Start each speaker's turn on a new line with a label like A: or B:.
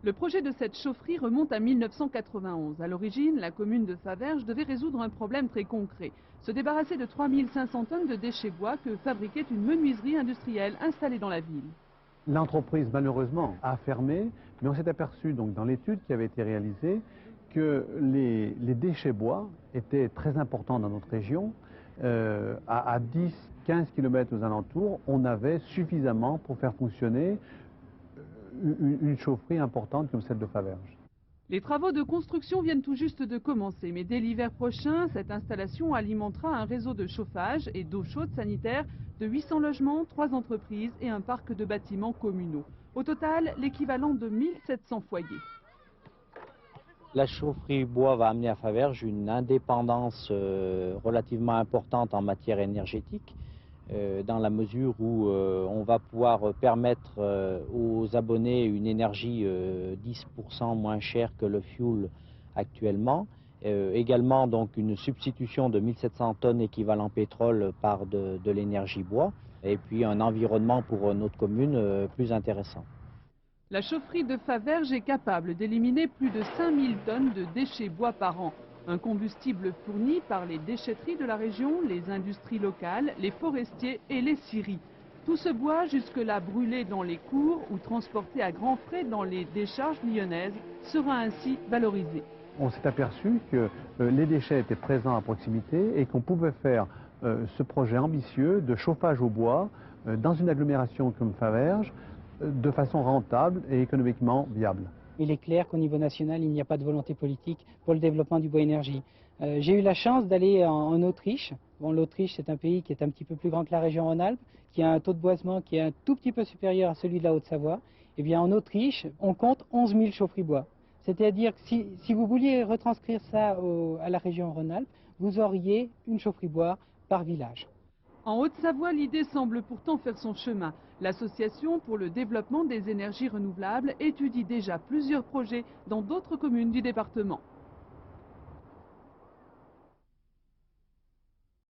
A: Le projet de cette chaufferie remonte à 1991. À l'origine, la commune de Faverges devait résoudre un problème très concret. Se débarrasser de 3500 tonnes de déchets bois que fabriquait une menuiserie industrielle installée dans la ville.
B: L'entreprise, malheureusement, a fermé, mais on s'est aperçu donc, dans l'étude qui avait été réalisée que les déchets bois étaient très importants dans notre région. À 10-15 km aux alentours, on avait suffisamment pour faire fonctionner une chaufferie importante comme celle de Faverges.
A: Les travaux de construction viennent tout juste de commencer, mais dès l'hiver prochain, cette installation alimentera un réseau de chauffage et d'eau chaude sanitaire de 800 logements, 3 entreprises et un parc de bâtiments communaux. Au total, l'équivalent de 1700 foyers.
C: La chaufferie bois va amener à Faverges une indépendance relativement importante en matière énergétique, dans la mesure où on va pouvoir permettre aux abonnés une énergie 10% moins chère que le fioul actuellement. Également donc une substitution de 1700 tonnes équivalent pétrole par de l'énergie bois, et puis un environnement pour notre commune plus intéressant.
A: La chaufferie de Faverges est capable d'éliminer plus de 5000 tonnes de déchets bois par an. Un combustible fourni par les déchetteries de la région, les industries locales, les forestiers et les scieries. Tout ce bois, jusque-là brûlé dans les cours ou transporté à grands frais dans les décharges lyonnaises, sera ainsi valorisé.
B: On s'est aperçu que les déchets étaient présents à proximité et qu'on pouvait faire ce projet ambitieux de chauffage au bois dans une agglomération comme Faverges de façon rentable et économiquement viable.
D: Il est clair qu'au niveau national, il n'y a pas de volonté politique pour le développement du bois énergie. J'ai eu la chance d'aller en Autriche. Bon, l'Autriche, c'est un pays qui est un petit peu plus grand que la région Rhône-Alpes, qui a un taux de boisement qui est un tout petit peu supérieur à celui de la Haute-Savoie. Eh bien, en Autriche, on compte 11 000 chaufferies bois. C'est-à-dire que si vous vouliez retranscrire ça à la région Rhône-Alpes, vous auriez une chaufferie bois par village.
A: En Haute-Savoie, l'idée semble pourtant faire son chemin. L'Association pour le développement des énergies renouvelables étudie déjà plusieurs projets dans d'autres communes du département.